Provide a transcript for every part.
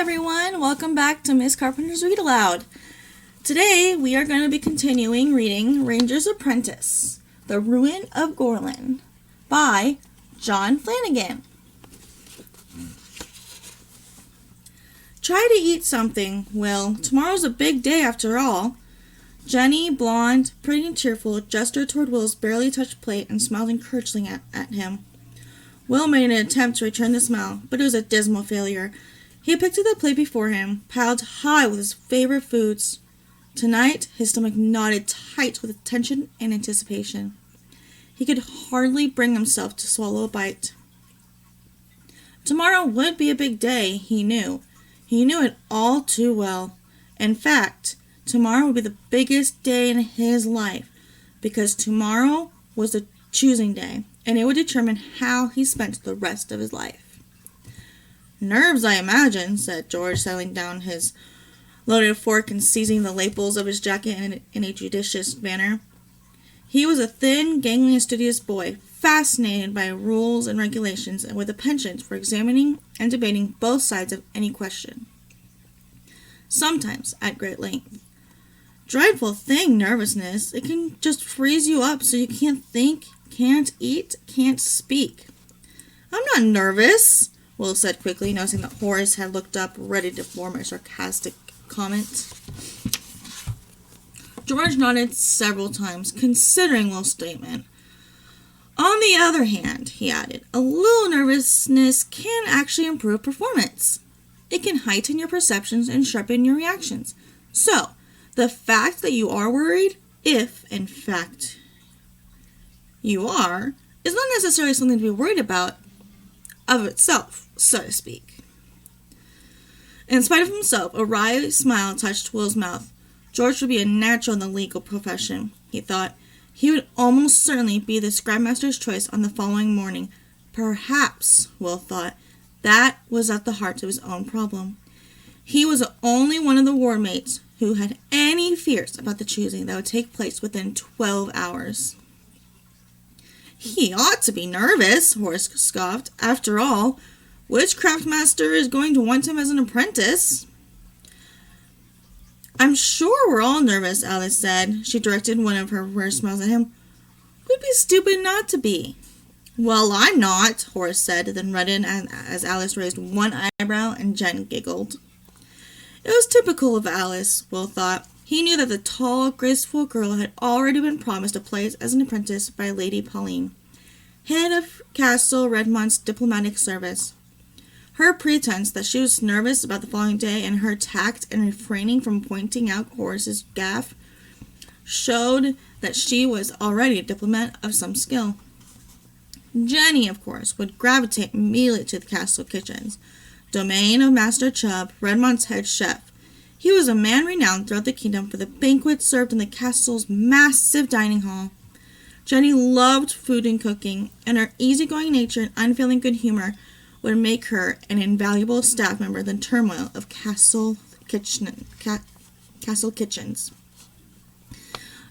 everyone, welcome back to Miss Carpenter's Read Aloud. Today we are going to be continuing reading Ranger's Apprentice, The Ruin of Gorlan by John Flanigan. Try to eat something, Will. Tomorrow's a big day after all. Jenny, blonde, pretty and cheerful, gestured toward Will's barely touched plate and smiled encouragingly at him. Will made an attempt to return the smile, but it was a dismal failure. He picked up the plate before him, piled high with his favorite foods. Tonight, his stomach knotted tight with tension and anticipation. He could hardly bring himself to swallow a bite. Tomorrow would be a big day, he knew. He knew it all too well. In fact, tomorrow would be the biggest day in his life, because tomorrow was the choosing day, and it would determine how he spent the rest of his life. "Nerves, I imagine," said George, setting down his loaded fork and seizing the lapels of his jacket in a judicious manner. He was a thin, gangling, studious boy, fascinated by rules and regulations, and with a penchant for examining and debating both sides of any question, sometimes at great length. Dreadful thing, nervousness. It can just freeze you up so you can't think, can't eat, can't speak. "I'm not nervous," Will said quickly, noticing that Horace had looked up, ready to form a sarcastic comment. George nodded several times, considering Will's statement. "On the other hand," he added, "a little nervousness can actually improve performance. It can heighten your perceptions and sharpen your reactions. So, the fact that you are worried, if, in fact, you are, is not necessarily something to be worried about of itself, so to speak." In spite of himself, a wry smile touched Will's mouth. George would be a natural in the legal profession, he thought. He would almost certainly be the scribemaster's choice on the following morning. Perhaps, Will thought, that was at the heart of his own problem. He was the only one of the ward mates who had any fears about the choosing that would take place within 12 hours. "He ought to be nervous," Horace scoffed. "After all, which craftmaster is going to want him as an apprentice?" "I'm sure we're all nervous," Alice said. She directed one of her rare smiles at him. "We'd be stupid not to be." "Well, I'm not," Horace said, then reddened as Alice raised one eyebrow and Jen giggled. It was typical of Alice, Will thought. He knew that the tall, graceful girl had already been promised a place as an apprentice by Lady Pauline, head of Castle Redmont's diplomatic service. Her pretense that she was nervous about the following day and her tact in refraining from pointing out Horace's gaffe showed that she was already a diplomat of some skill. Jenny, of course, would gravitate immediately to the castle kitchens, domain of Master Chubb, Redmont's head chef. He was a man renowned throughout the kingdom for the banquets served in the castle's massive dining hall. Jenny loved food and cooking, and her easygoing nature and unfailing good humor would make her an invaluable staff member in the turmoil of castle kitchens.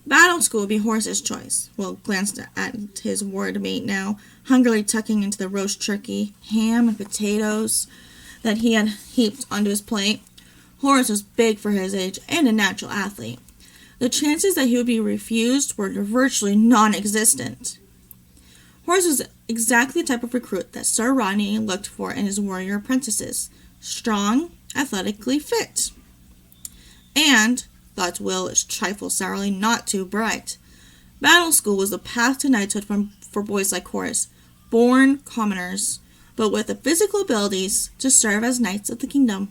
Battle school would be Horace's choice. Will glanced at his ward mate now, hungrily tucking into the roast turkey, ham, and potatoes that he had heaped onto his plate. Horace was big for his age and a natural athlete. The chances that he would be refused were virtually non-existent. Horace was exactly the type of recruit that Sir Rodney looked for in his warrior apprentices. Strong, athletically fit. And, thought Will a trifle sourly, not too bright. Battle school was the path to knighthood for boys like Horace, born commoners, but with the physical abilities to serve as knights of the kingdom.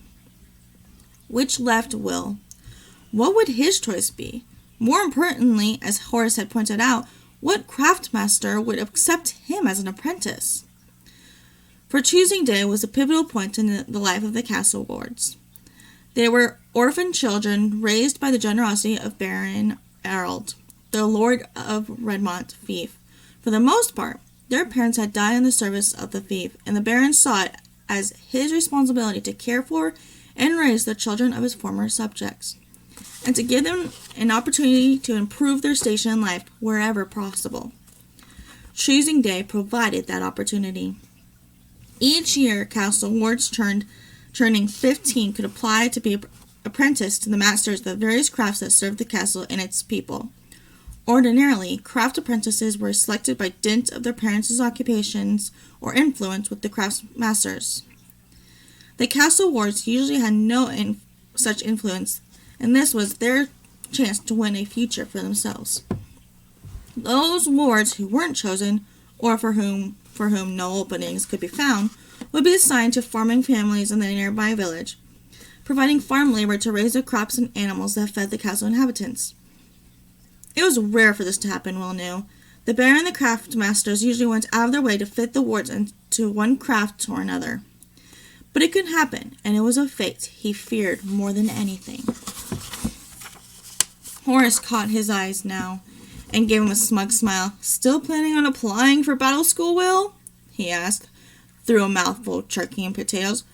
Which left Will. What would his choice be? More importantly, as Horace had pointed out, what craftmaster would accept him as an apprentice? For choosing day was a pivotal point in the life of the castle wards. They were orphan children raised by the generosity of Baron Erald, the Lord of Redmont fief. For the most part, their parents had died in the service of the fief, and the Baron saw it as his responsibility to care for and raise the children of his former subjects, and to give them an opportunity to improve their station in life wherever possible. Choosing day provided that opportunity. Each year, castle wards turned turning 15, could apply to be apprenticed to the masters of the various crafts that served the castle and its people. Ordinarily, craft apprentices were selected by dint of their parents' occupations or influence with the craft masters. The castle wards usually had no such influence, and this was their chance to win a future for themselves. Those wards who weren't chosen, or for whom no openings could be found, would be assigned to farming families in the nearby village, providing farm labor to raise the crops and animals that fed the castle inhabitants. It was rare for this to happen, Will knew. The baron and the craft masters usually went out of their way to fit the wards into one craft or another. But it could happen, and it was a fate he feared more than anything. Horace caught his eyes now, and gave him a smug smile. "Still planning on applying for battle school, Will?" he asked, through a mouthful of turkey and potatoes.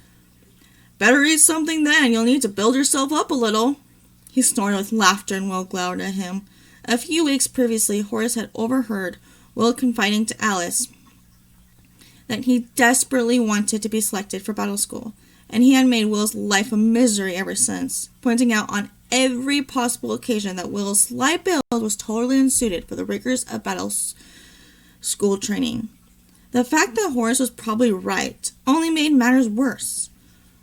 "Better eat something then. You'll need to build yourself up a little." He snorted with laughter, and Will glowered at him. A few weeks previously, Horace had overheard Will confiding to Alice that he desperately wanted to be selected for battle school, and he had made Will's life a misery ever since, pointing out on every possible occasion that Will's slight build was totally unsuited for the rigors of battle school training. The fact that Horace was probably right only made matters worse.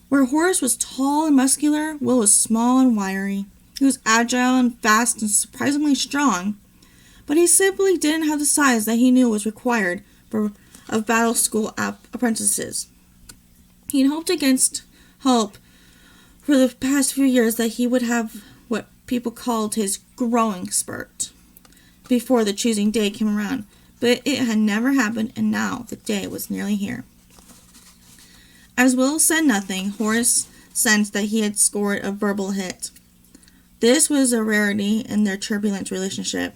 Where Horace was tall and muscular, Will was small and wiry. He was agile and fast and surprisingly strong, but he simply didn't have the size that he knew was required of battle school apprentices. He'd hoped against hope for the past few years that he would have what people called his growing spurt before the choosing day came around, but it had never happened, and now the day was nearly here. As Will said nothing, Horace sensed that he had scored a verbal hit. This was a rarity in their turbulent relationship.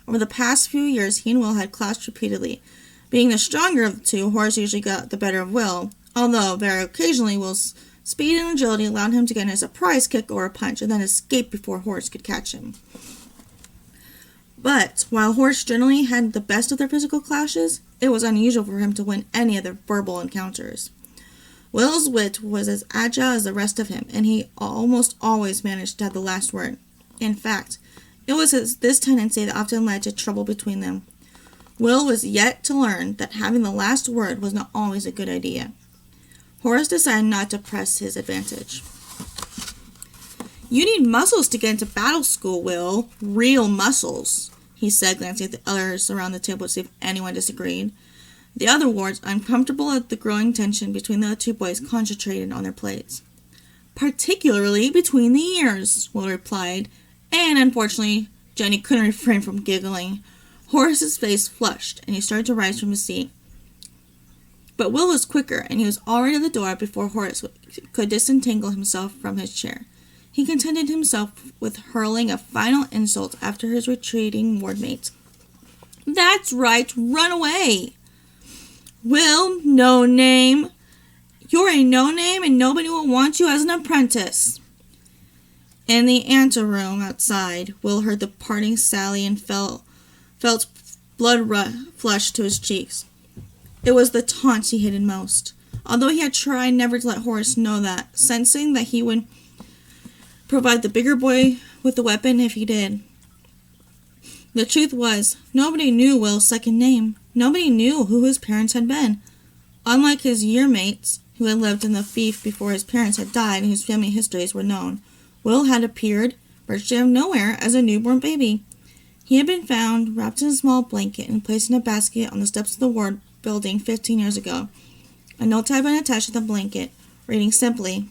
Over the past few years, he and Will had clashed repeatedly. Being the stronger of the two, Horace usually got the better of Will, although very occasionally Will's speed and agility allowed him to get in a surprise kick or a punch and then escape before Horace could catch him. But while Horace generally had the best of their physical clashes, it was unusual for him to win any of their verbal encounters. Will's wit was as agile as the rest of him, and he almost always managed to have the last word. In fact, it was this tendency that often led to trouble between them. Will was yet to learn that having the last word was not always a good idea. Horace decided not to press his advantage. "You need muscles to get into battle school, Will. Real muscles," he said, glancing at the others around the table to see if anyone disagreed. The other wards, uncomfortable at the growing tension between the two boys, concentrated on their plates. "Particularly between the ears," Will replied, and unfortunately, Jenny couldn't refrain from giggling. Horace's face flushed, and he started to rise from his seat. But Will was quicker, and he was already at the door before Horace could disentangle himself from his chair. He contented himself with hurling a final insult after his retreating wardmate. "That's right, run away! Will, no name. You're a no-name, and nobody will want you as an apprentice." In the anteroom outside, Will heard the parting sally and felt blood flush to his cheeks. It was the taunts he hated most, although he had tried never to let Horace know that, sensing that he would provide the bigger boy with the weapon if he did. The truth was, nobody knew Will's second name. Nobody knew who his parents had been. Unlike his year-mates, who had lived in the fief before his parents had died and whose family histories were known, Will had appeared, virtually out of nowhere, as a newborn baby. He had been found, wrapped in a small blanket, and placed in a basket on the steps of the ward building 15 years ago. A note had been attached to the blanket, reading simply,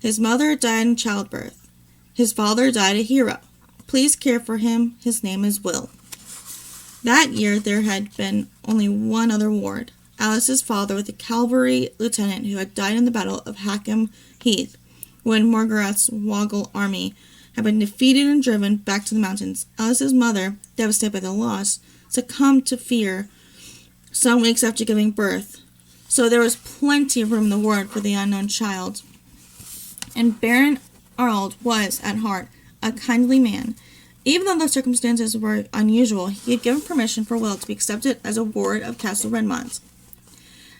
"His mother died in childbirth. His father died a hero. Please care for him. His name is Will." That year there had been only one other ward, Alice's father, with a cavalry lieutenant who had died in the Battle of Hackham Heath, when Morgarth's Woggle army had been defeated and driven back to the mountains. Alice's mother, devastated by the loss, succumbed to fear some weeks after giving birth, so there was plenty of room in the ward for the unknown child. And Baron Arnold was, at heart, a kindly man. Even though the circumstances were unusual, he had given permission for Will to be accepted as a ward of Castle Redmond.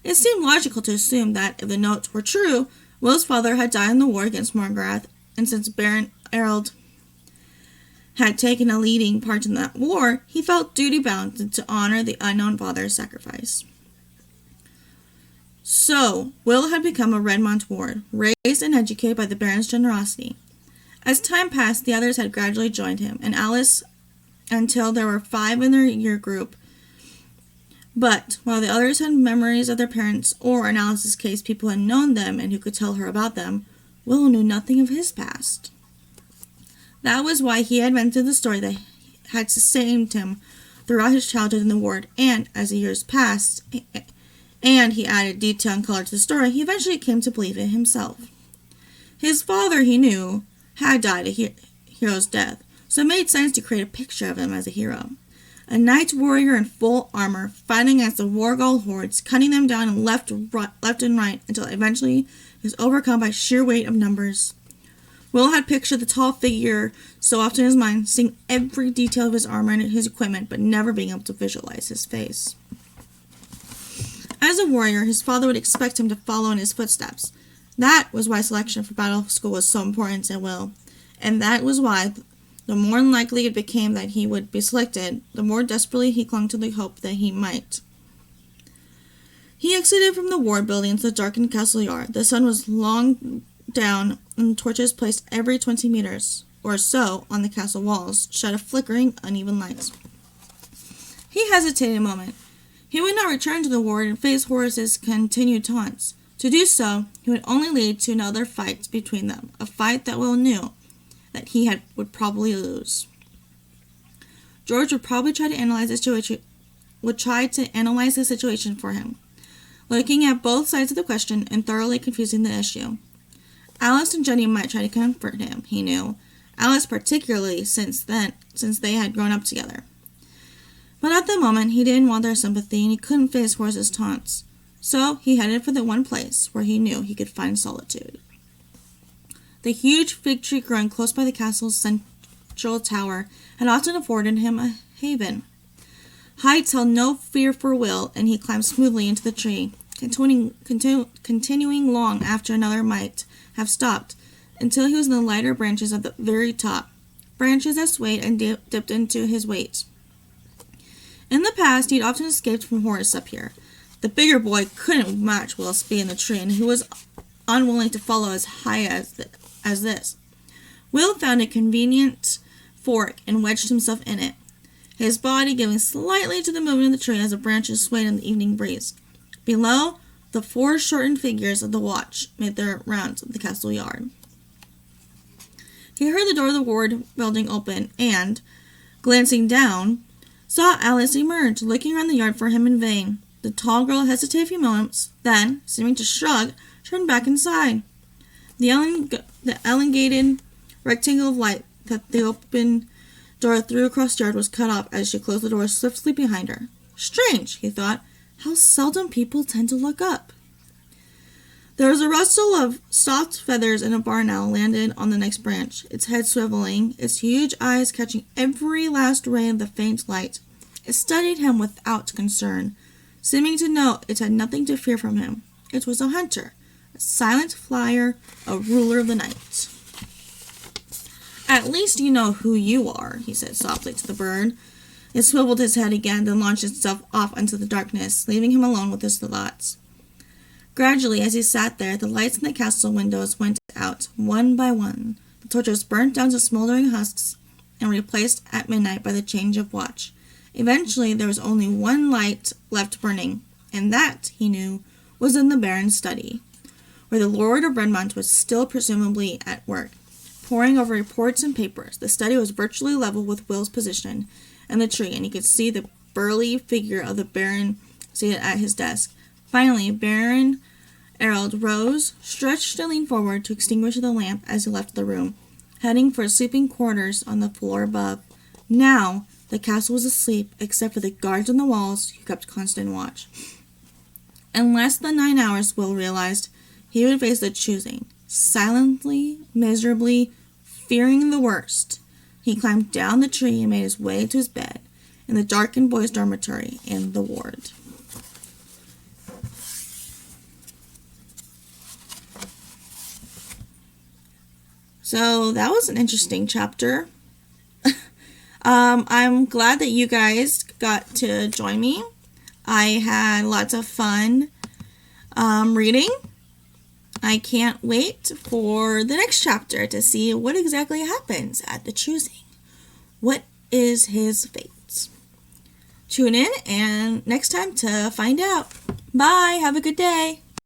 It seemed logical to assume that if the notes were true, Will's father had died in the war against Morgrath, and since Baron Erald had taken a leading part in that war, he felt duty-bound to honor the unknown father's sacrifice. So, Will had become a Redmont ward, raised and educated by the Baron's generosity. As time passed, the others had gradually joined him, and Alice, until there were 5 in their year group. But, while the others had memories of their parents, or in Alice's case, people who had known them and who could tell her about them, Will knew nothing of his past. That was why he had invented the story that had sustained him throughout his childhood in the ward, and, as the years passed, and he added detail and color to the story, he eventually came to believe it himself. His father, he knew, had died a hero's death, so it made sense to create a picture of him as a hero. A knight warrior in full armor, fighting against the Wargol hordes, cutting them down and left and right until eventually he was overcome by sheer weight of numbers. Will had pictured the tall figure so often in his mind, seeing every detail of his armor and his equipment, but never being able to visualize his face. As a warrior, his father would expect him to follow in his footsteps. That was why selection for battle school was so important to Will, and that was why, the more unlikely it became that he would be selected, the more desperately he clung to the hope that he might. He exited from the ward building into the darkened castle yard. The sun was long down, and torches placed every 20 meters or so on the castle walls shed a flickering, uneven light. He hesitated a moment. He would not return to the ward and face Horace's continued taunts. To do so, he would only lead to another fight between them, a fight that Will knew that he would probably lose. George would probably try to analyze the situation for him, looking at both sides of the question and thoroughly confusing the issue. Alice and Jenny might try to comfort him, he knew. Alice particularly, since they had grown up together. But at the moment, he didn't want their sympathy, and he couldn't face Horace's taunts. So he headed for the one place where he knew he could find solitude. The huge fig tree growing close by the castle's central tower had often afforded him a haven. Heights held no fear for Will, and he climbed smoothly into the tree, continuing long after another might have stopped, until he was in the lighter branches at the very top, branches that swayed and dipped into his weight. In the past, he'd often escaped from Horace up here. The bigger boy couldn't match Will's speed in the tree, and he was unwilling to follow as high as this. Will found a convenient fork and wedged himself in it, his body giving slightly to the movement of the tree as the branches swayed in the evening breeze. Below, the 4 shortened figures of the watch made their rounds of the castle yard. He heard the door of the ward building open and, glancing down, saw Alice emerge, looking around the yard for him in vain. The tall girl hesitated a few moments, then, seeming to shrug, turned back inside. The elongated rectangle of light that the open door threw across the yard was cut off as she closed the door swiftly behind her. Strange, he thought, how seldom people tend to look up. There was a rustle of soft feathers, and a barn owl landed on the next branch, its head swiveling, its huge eyes catching every last ray of the faint light. It studied him without concern, seeming to know it had nothing to fear from him. It was a hunter, a silent flyer, a ruler of the night. "At least you know who you are," he said softly to the bird. It swiveled its head again, then launched itself off into the darkness, leaving him alone with his thoughts. Gradually, as he sat there, the lights in the castle windows went out, one by one. The torches burnt down to smoldering husks and replaced at midnight by the change of watch. Eventually, there was only one light left burning, and that, he knew, was in the Baron's study, where the Lord of Redmont was still presumably at work, poring over reports and papers. The study was virtually level with Will's position and the tree, and he could see the burly figure of the Baron seated at his desk. Finally, Baron Erald rose, stretched and leaned forward to extinguish the lamp as he left the room, heading for his sleeping quarters on the floor above. Now, the castle was asleep, except for the guards on the walls who kept constant watch. In less than 9 hours, Will realized, he would face the choosing. Silently, miserably, fearing the worst, he climbed down the tree and made his way to his bed in the darkened boys' dormitory in the ward. So that was an interesting chapter. I'm glad that you guys got to join me. I had lots of fun reading. I can't wait for the next chapter to see what exactly happens at the choosing. What is his fate? Tune in and next time to find out. Bye. Have a good day.